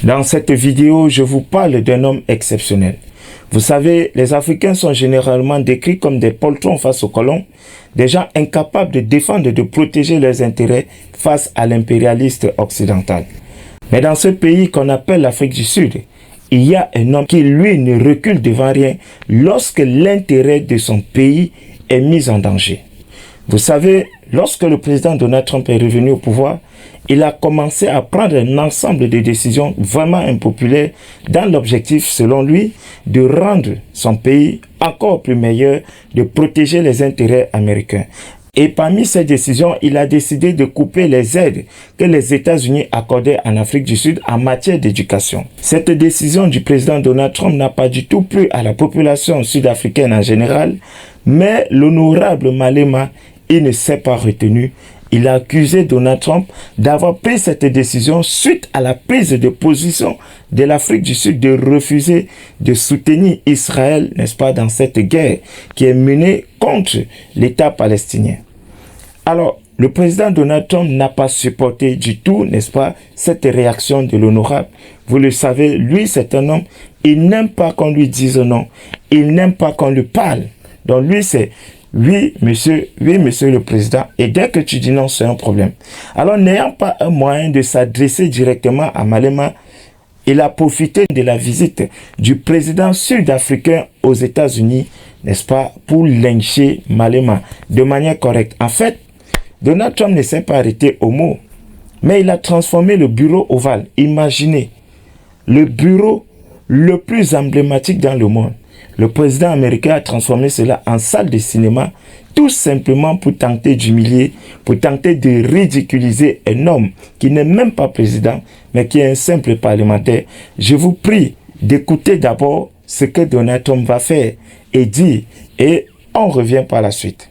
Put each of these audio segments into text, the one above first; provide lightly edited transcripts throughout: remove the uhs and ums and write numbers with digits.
Dans cette vidéo, je vous parle d'un homme exceptionnel. Vous savez, les Africains sont généralement décrits comme des poltrons face aux colons, des gens incapables de défendre et de protéger leurs intérêts face à l'impérialiste occidental. Mais dans ce pays qu'on appelle l'Afrique du Sud, il y a un homme qui, lui, ne recule devant rien lorsque l'intérêt de son pays est mis en danger. Vous savez, lorsque le président Donald Trump est revenu au pouvoir, il a commencé à prendre un ensemble de décisions vraiment impopulaires dans l'objectif, selon lui, de rendre son pays encore plus meilleur, de protéger les intérêts américains. Et parmi ces décisions, il a décidé de couper les aides que les États-Unis accordaient en Afrique du Sud en matière d'éducation. Cette décision du président Donald Trump n'a pas du tout plu à la population sud-africaine en général, mais l'honorable Malema, il ne s'est pas retenu. Il a accusé Donald Trump d'avoir pris cette décision suite à la prise de position de l'Afrique du Sud de refuser de soutenir Israël, n'est-ce pas, dans cette guerre qui est menée contre l'État palestinien. Alors, le président Donald Trump n'a pas supporté du tout, n'est-ce pas, cette réaction de l'honorable. Vous le savez, lui, c'est un homme, il n'aime pas qu'on lui dise non, il n'aime pas qu'on lui parle. Donc lui, c'est oui, monsieur le président. Et dès que tu dis non, c'est un problème. Alors, n'ayant pas un moyen de s'adresser directement à Malema, il a profité de la visite du président sud-africain aux États-Unis, n'est-ce pas, pour lyncher Malema de manière correcte. En fait, Donald Trump ne s'est pas arrêté au mot, mais il a transformé le bureau ovale. Imaginez, le bureau le plus emblématique dans le monde. Le président américain a transformé cela en salle de cinéma, tout simplement pour tenter d'humilier, pour tenter de ridiculiser un homme qui n'est même pas président, mais qui est un simple parlementaire. Je vous prie d'écouter d'abord ce que Donald Trump va faire et dire, et on revient par la suite.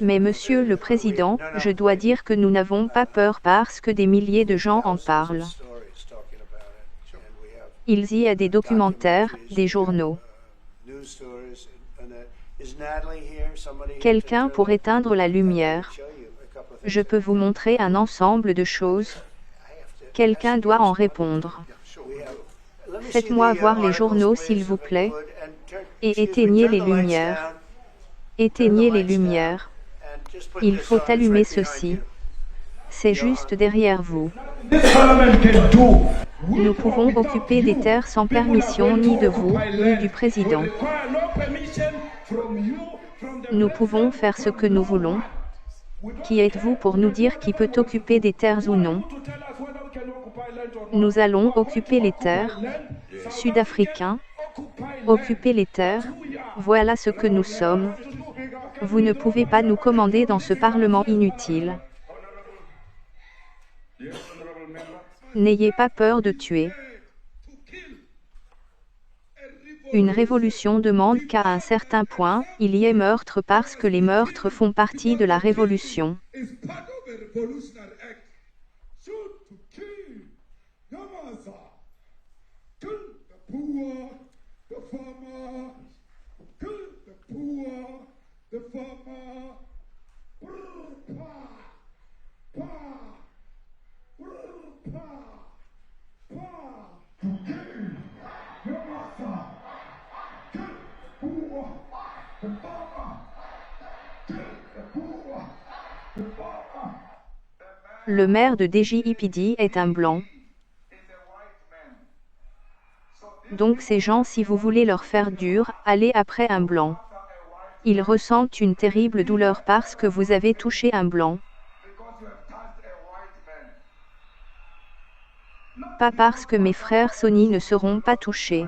Mais Monsieur le Président, je dois dire que nous n'avons pas peur parce que des milliers de gens en parlent. Il y a des documentaires, des journaux. Quelqu'un pour éteindre la lumière. Je peux vous montrer un ensemble de choses. Quelqu'un doit en répondre. Faites-moi voir les journaux s'il vous plaît. Et éteignez les lumières. Éteignez les lumières. Il faut allumer ceci. C'est juste derrière vous. Nous pouvons occuper des terres sans permission ni de vous, ni du président. Nous pouvons faire ce que nous voulons. Qui êtes-vous pour nous dire qui peut occuper des terres ou non? Nous allons occuper les terres. Sud-Africains. Occuper les terres. Voilà ce que nous sommes. Vous ne pouvez pas nous commander dans ce Parlement inutile. N'ayez pas peur de tuer. Une révolution demande qu'à un certain point, il y ait meurtre parce que les meurtres font partie de la révolution. Le maire de DJIPD est un blanc. Donc ces gens, si vous voulez leur faire dur, allez après un blanc. Ils ressentent une terrible douleur parce que vous avez touché un blanc. Pas parce que mes frères Sony ne seront pas touchés.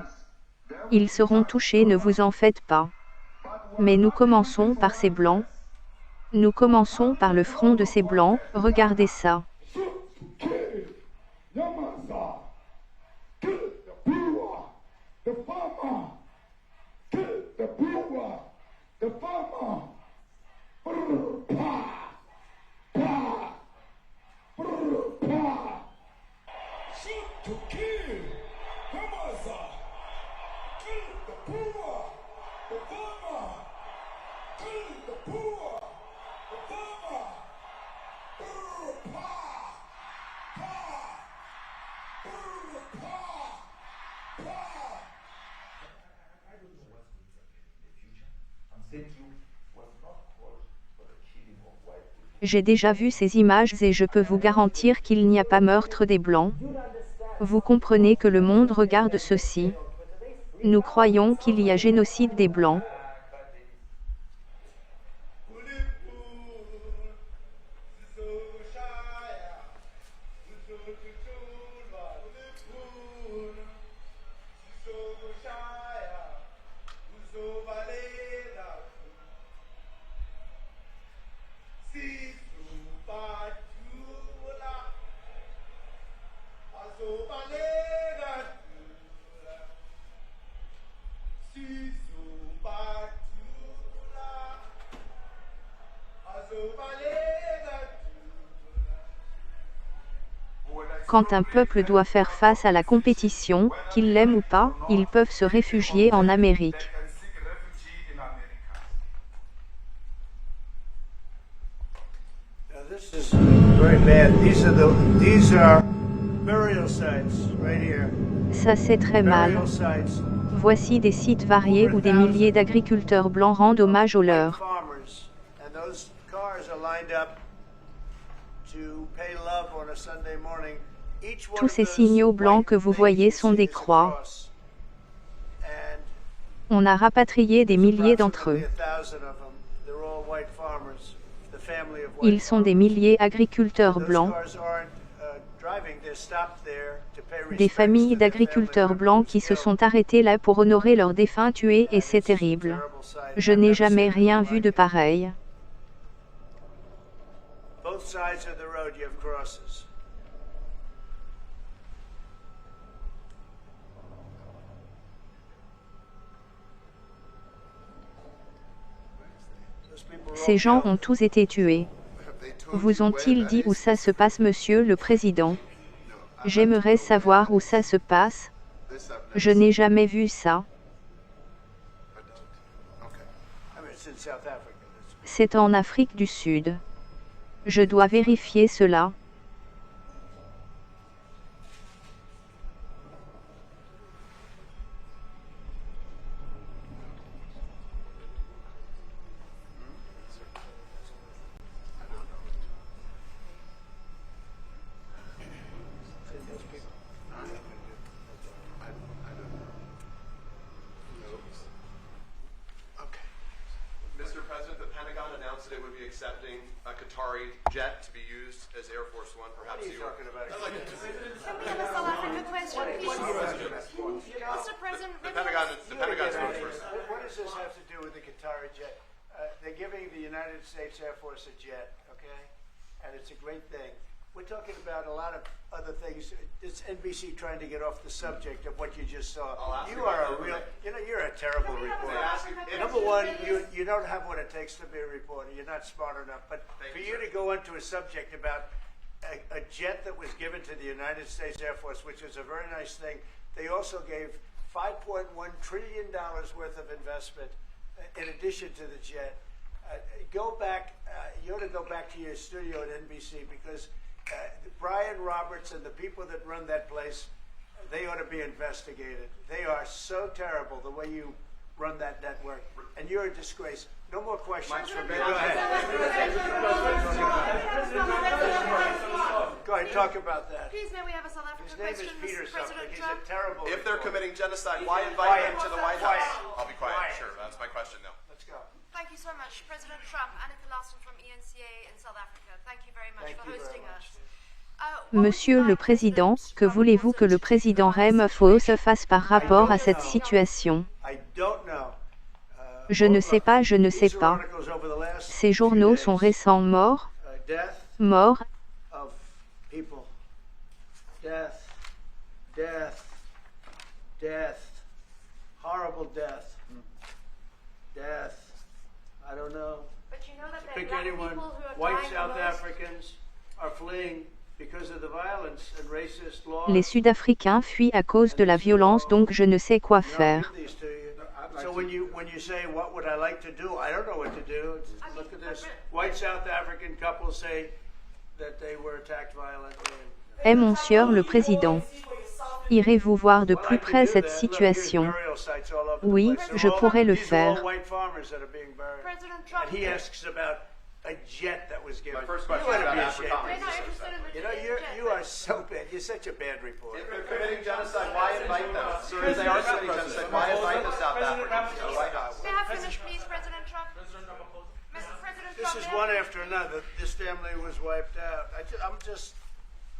Ils seront touchés, ne vous en faites pas. Mais nous commençons par ces blancs. Nous commençons par le front de ces blancs, regardez ça. J'ai déjà vu ces images et je peux vous garantir qu'il n'y a pas meurtre des Blancs. Vous comprenez que le monde regarde ceci. Nous croyons qu'il y a génocide des Blancs. Quand un peuple doit faire face à la compétition, qu'il l'aime ou pas, ils peuvent se réfugier en Amérique. This is very bad. These are burial sites right here. Ça c'est très mal. Burial sites. Voici des sites variés où des milliers d'agriculteurs blancs rendent hommage aux leurs. Farmers, and those cars are lined up to pay love on a Sunday morning. Each one Tous of ces those signaux blancs white que vous things voyez you sont see des is a croix. cross. And On a rapatrié des milliers d'entre eux. Ils sont des milliers agriculteurs blancs, des familles d'agriculteurs blancs qui se sont arrêtés là pour honorer leurs défunts tués et c'est terrible. Je n'ai jamais rien vu de pareil. Ces gens ont tous été tués. Vous ont-ils dit où ça se passe, Monsieur le Président? J'aimerais savoir où ça se passe. Je n'ai jamais vu ça. C'est en Afrique du Sud. Je dois vérifier cela. Mr. President, the Pentagon announced that it would be accepting a Qatari jet to be used as Air Force One. Perhaps you talking about? Can we have a South African question, please? Mr. President, the Pentagon spoke first. What does this have to do with the Qatari jet? They're giving the United States Air Force a jet, okay? And it's a great thing. We're talking about a lot of other things. It's NBC trying to get off the subject of what you just saw. You are a real, you're a terrible reporter. Number one, you don't have what it takes to be a reporter. You're not smart enough. But for you to go into a subject about a jet that was given to the United States Air Force, which is a very nice thing, they also gave $5.1 trillion worth of investment in addition to the jet. Go back, you ought to go back to your studio at NBC because Brian Roberts and the people that run that place, they ought to be investigated. They are so terrible the way you run that network, and you're a disgrace. No more questions from me. Go ahead. Go ahead, talk about that. please may we have a South African His name is question, Peter Mr. something. President He's Trump? a terrible If they're reporter. committing genocide, why invite him to the White House? Quiet. I'll be quiet. Quiet. Sure, that's my question now. Let's go. Thank you so much, President Trump. Annika Laston from ENCA in South Africa. Thank you very much Thank for you very hosting much. us. Monsieur le Président, que voulez-vous que le président Ramaphosa fasse par rapport à cette situation? I don't know. Je ne sais pas, je ne sais These are pas. articles over the last Ces few journaux days. sont récents. Morts, Death morts, of people. Death. Death. Death. Horrible death. Death. I don't know. But you know that there are Pick black anyone. people who are White dying South the most. Africans are fleeing because of the violence and racist laws. les Sud-Africains fuient à cause de la violence, donc je ne sais quoi You know, I'll faire. give these to you. So when you say what would I like to do, I don't know what to do. Look at this. White South African couple say that they were attacked violently. Monsieur le Président, irez-vous voir de plus près cette situation? Oui, je pourrais le faire. President Trump, He asks about a jet that was given. My first You question is ought to about be Africa. ashamed. We're not interested in the You know, you are so bad. You're such a bad reporter. If they're committing genocide, why invite them? Sir, if they are committing genocide, why invite the South Africans? Why not? May I finish, please, President Trump? Mr. President This Trump, is may I one finish? after another. This family was wiped out. I'm just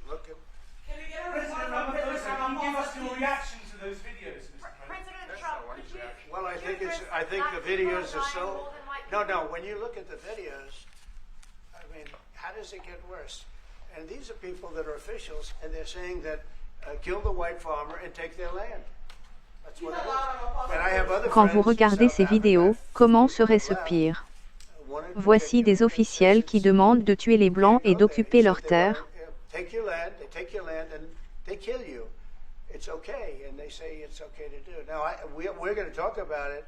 looking. President Ramaphosa, can you give us your reaction to those videos, Mr. President? President Trump, could you? Well, I think you it's. address I think the black people videos are dying so. more than white No, people? no. When you look at the videos, I mean, how does it get worse? And these are people that are officials, and they're saying that kill the white farmer and take their land. That's what it is. And I have other Quand vous friends in regardez South ces Africa. vidéos, comment serait-ce pire? Voici des officiels qui demandent de tuer les Blancs et d'occuper leurs terres. Take your land, they take your land, and they kill you. It's okay, and they say it's okay to do. Now, we're going to talk about it,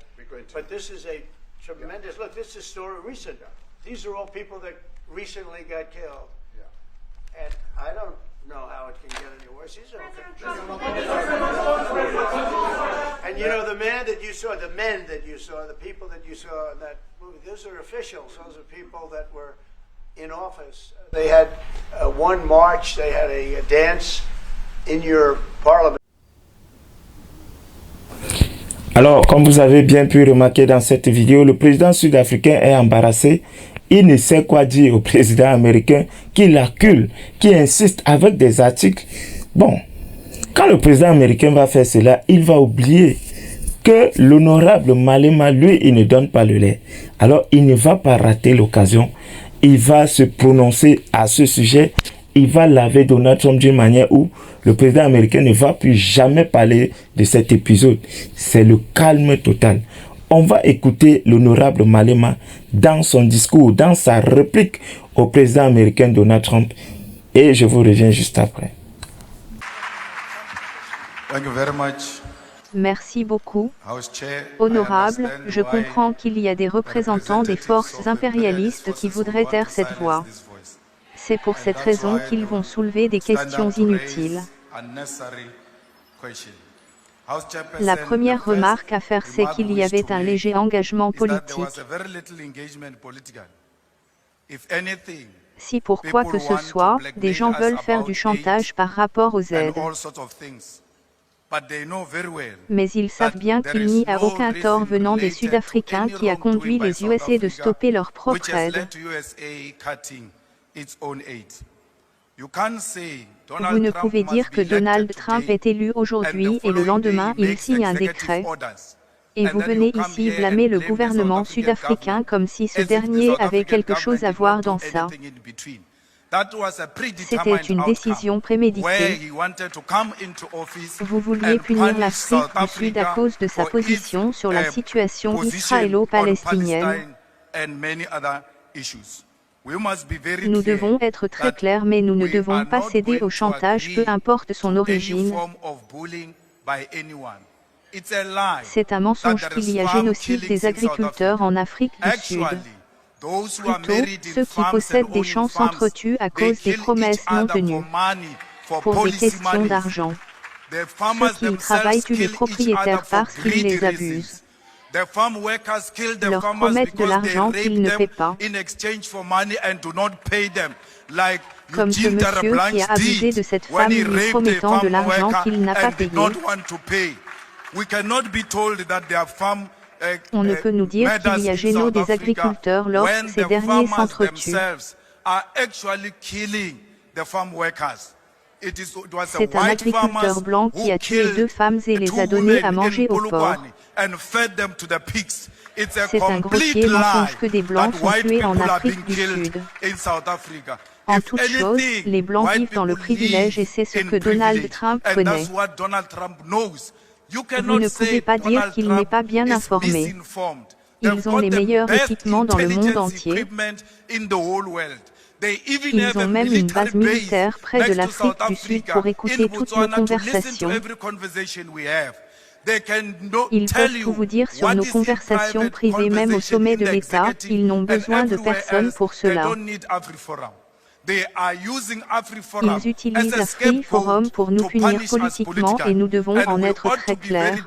but this is a tremendous, look, this is story recent. These are all people that recently got killed. And I don't know how it can get any worse. These are President okay. Trump, And you know, the men that you saw, the people that you saw in that movie, those are officials. Those are people that were in office. They had one march, they had a dance in your parliament. Alors, comme vous avez bien pu remarquer dans cette vidéo, le président sud-africain est embarrassé. Il ne sait quoi dire au président américain qui l'accule, qui insiste avec des articles. Bon, quand le président américain va faire cela, il va oublier que l'honorable Malema, lui, il ne donne pas le lait. Alors, il ne va pas rater l'occasion. Il va se prononcer à ce sujet. Il va laver Donald Trump d'une manière où le président américain ne va plus jamais parler de cet épisode. C'est le calme total. On va écouter l'honorable Malema dans son discours, dans sa réplique au président américain Donald Trump. Et je vous reviens juste après. Thank you very much. Merci beaucoup. House Chair, Honorable, I understand je why comprends qu'il y a des représentants des forces representatives of the impérialistes imperialist qui forces voudraient want taire to cette silence voix. this voice. C'est pour cette That's raison why qu'ils vont soulever des stand questions up to raise inutiles. unnecessary question. House Chairperson, La première the first remarque à faire, c'est remark qu'il we y wish avait to un make léger engagement is that there politique. was a very little engagement political. If anything, Si pour quoi que ce soit, des gens veulent faire du chantage par rapport aux and aides. all sorts of things. But they know very well Mais ils savent bien that qu'il there n'y is a no aucun tort reason venant des related to Sud-Africains any qui a conduit wrongdoing by les South USA de Africa, stopper leur which propre has aide. led to USA cutting its own aid. You can't say Vous Donald ne Trump pouvez must dire be que Donald elected Trump today est élu and aujourd'hui the et le following lendemain day il makes signe un executive décret. orders. Et And vous then you venez come ici here blâmer and le blame the gouvernement South African sud-africain government comme si ce as if the dernier South avait African quelque chose government à did voir not do dans ça. anything in between. That was a C'était predetermined une outcome décision where préméditée. he wanted to come into office Vous vouliez and punir punish l'Afrique South du Sud à Africa cause de sa for its, position sur la situation position israélo-palestinienne. on Palestine and many other issues. We must be very Nous clear devons être très that clairs, mais nous ne we devons are pas not céder going au to chantage, peu agree importe son to any origine. form of bullying by anyone. It's a lie C'est un mensonge that there qu'il is y a farm génocide killings des in South agriculteurs Africa. en Afrique du Sud. Actually, those who are Plutôt, married in ceux qui farms possèdent and des owning champs farms, s'entretuent à they cause des kill promesses each non other tenues, for money, for pour des policy questions monies. d'argent. The Ceux farmers qui y travaillent themselves tuent les kill each other propriétaires for parce qu'ils greedy les reasons. abusent. The farm workers kill the Leur farmers promettent de because they l'argent qu'ils ne rape paient them pas. in exchange for money and do not pay them, like Comme ce Eugene monsieur Darablanche qui a abusé did de cette when femme he lui raped a promettant de farm l'argent worker qu'il n'a pas and did payé. not want to pay. We cannot be told that their farm On ne peut nous dire qu'il y a géno des agriculteurs lorsque ces derniers s'entretuent. C'est un agriculteur blanc qui a tué 2 femmes et les a données à manger aux porcs. C'est un grossier mensonge que des Blancs sont tués en Afrique du Sud. En toute chose, les Blancs vivent dans le privilège et c'est ce que Donald Trump connaît. Vous ne pouvez pas dire qu'il n'est pas bien informé. Ils ont les meilleurs équipements dans le monde entier. Ils ont même une base militaire près de l'Afrique du Sud pour écouter toutes nos conversations. Ils peuvent tout vous dire sur nos conversations privées même au sommet de l'État. Ils n'ont besoin de personne pour cela. Ils utilisent l'Afri Forum pour nous punir politiquement et nous devons en être très clairs.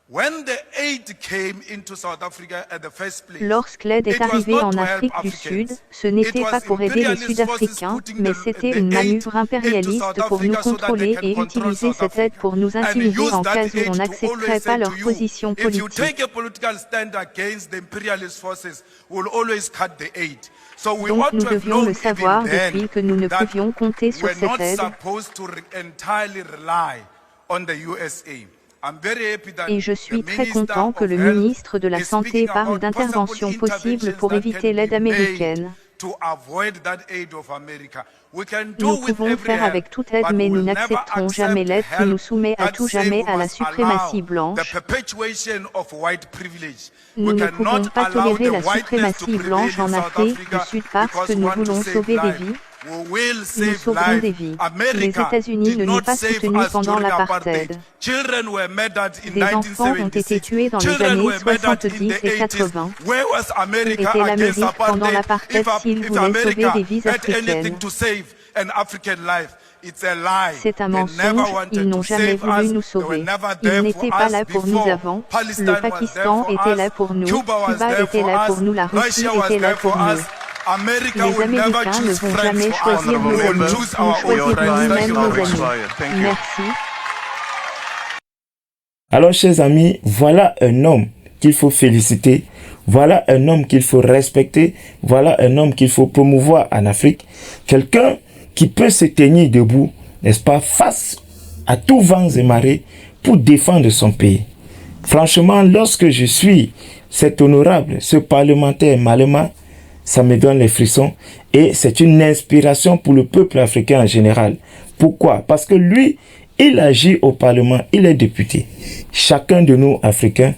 When the aid came into South Africa at the first place, Lorsque l'aide est it was arrivée not en to help Afrique du Africans. Sud, ce n'était It pas was pour aider les imperialist forces Sud-Africains, putting mais the c'était aid une manœuvre into impérialiste South pour nous Africa so that they contrôler can et control utiliser South cette aide Africa. pour nous And intimider use en that cas où aid on to n'accepterait always pas say leur to you, position if you politique. take a political stand against the imperialist forces, we'll always cut the aid. So we Donc ought nous to have devions known le savoir even then depuis que nous ne that pouvions compter sur we're cette not aide. supposed to entirely rely on the USA. I'm very happy that Et je the suis très Minister content que of le Health ministre de la is Santé speaking parle about d'interventions possible possibles pour interventions éviter that l'aide can be américaine. made to avoid that aid of America. We can do Nous with pouvons every faire help, avec toute aide, but mais nous we'll never n'accepterons jamais accept l'aide qui help nous soumet à that tout say jamais we à la must suprématie allow blanche. the perpetuation of white privilege. Nous We ne cannot pouvons pas allow tolérer the la whiteness to suprématie prevail blanche in en South Afrique du Africa Sud parce because que we nous want to voulons save sauver des lives. vies. We will Nous save sauverons lives. des vies. Les America États-Unis did ne nous ont not pas save soutenus us pendant during l'apartheid. apartheid. Children were murdered in Des enfants ont été 1976. tués dans les Children années were murdered in 70 the et 80s. 80. Where was Où America était against l'Amérique pendant apartheid? l'apartheid s'il If voulait sauver America des vies had africaines? anything to save an African life, it's a lie. C'est un They never mensonge, wanted ils n'ont to jamais save voulu us. nous They were sauver. never Ils there n'étaient for pas us là pour nous before. avant. Palestine Le was there Pakistan for était us. là pour nous, Cuba was Cuba there était for là us. pour nous, la Russie Russia was était là there for pour nous. us. America Les will never Américains ne choose vont friends jamais for us. choisir nos They will amis, choose nous our choisirons friends. nous-mêmes nos amis. Thank you. Merci. Alors, chers amis, voilà un homme qu'il faut féliciter. Voilà un homme qu'il faut respecter. Voilà un homme qu'il faut promouvoir en Afrique. Quelqu'un qui peut se tenir debout, n'est-ce pas, face à tous vents et marées pour défendre son pays. Franchement, lorsque je suis cet honorable, ce parlementaire Malema, ça me donne les frissons et c'est une inspiration pour le peuple africain en général. Pourquoi? Parce que lui, il agit au Parlement, il est député. Chacun de nous, Africains,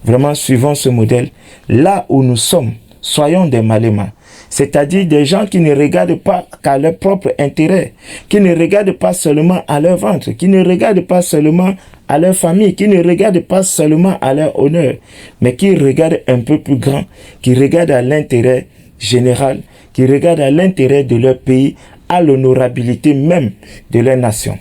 vraiment suivons ce modèle. Là où nous sommes, soyons des Malema. C'est-à-dire des gens qui ne regardent pas qu'à leur propre intérêt, qui ne regardent pas seulement à leur ventre, qui ne regardent pas seulement à leur famille, qui ne regardent pas seulement à leur honneur, mais qui regardent un peu plus grand, qui regardent à l'intérêt général, qui regardent à l'intérêt de leur pays, à l'honorabilité même de leur nation.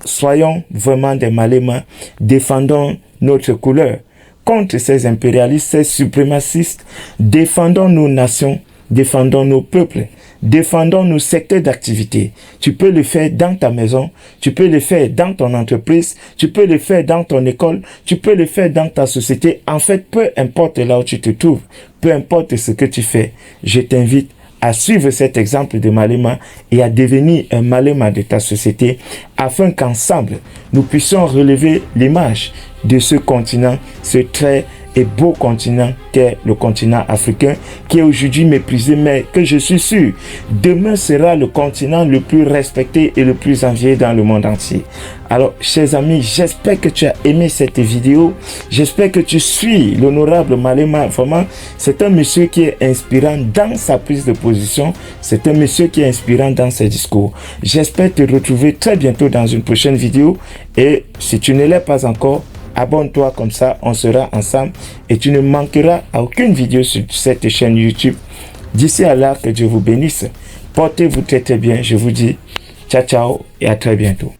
Soyons vraiment des Malema, défendons notre couleur contre ces impérialistes, ces suprémacistes, défendons nos nations, défendons nos peuples, défendons nos secteurs d'activité. Tu peux le faire dans ta maison, tu peux le faire dans ton entreprise, tu peux le faire dans ton école, tu peux le faire dans ta société. En fait, peu importe là où tu te trouves, peu importe ce que tu fais, je t'invite à suivre cet exemple de Malema et à devenir un Malema de ta société afin qu'ensemble, nous puissions relever l'image de ce continent, ce très et beau continent qu'est le continent africain, qui est aujourd'hui méprisé, mais que je suis sûr, demain sera le continent le plus respecté et le plus envié dans le monde entier. Alors, chers amis, j'espère que tu as aimé cette vidéo. J'espère que tu suis l'honorable Malema. Vraiment, c'est un monsieur qui est inspirant dans sa prise de position. C'est un monsieur qui est inspirant dans ses discours. J'espère te retrouver très bientôt dans une prochaine vidéo. Et si tu ne l'es pas encore, abonne-toi, comme ça on sera ensemble et tu ne manqueras à aucune vidéo sur cette chaîne YouTube. D'ici à là, que Dieu vous bénisse. Portez-vous très très bien. Je vous dis ciao ciao et à très bientôt.